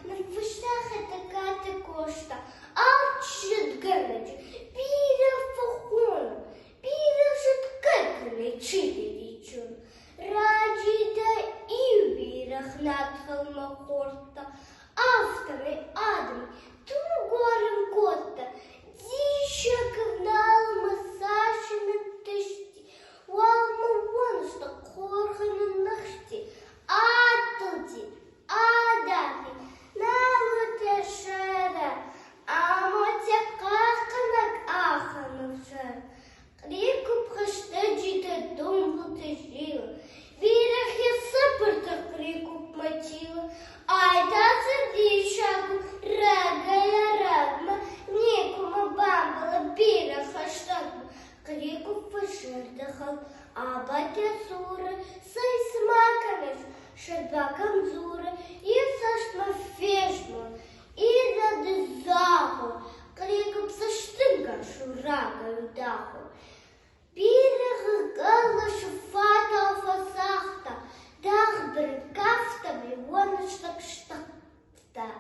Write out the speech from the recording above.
man, verstaat de katten kosta. Altje gannetje, bieden vergonnen, bieden het kukkelen, chiderichun. Раді та і в вірах над холмогорта, автами, адами, ту горем кота, діщак гнал масажі на тишті, валма вонста корхану нахті, атоді, адагі, навоте шере, а мотя каханак ахану шере. Ріку проштеджіте думку тежіла, вірах я сапер кріку матіла, айда сердічаку, рагая рагма, нікому бамбала біра хаштагма, кріку пошердахав, а батя сура, сай смаканеш, шербакам зура, і сашма фешма, і зади заху, кріку псаштинка шурага даху. Біля гала шуфата фасахта, дах брикафта, вона штак штакта.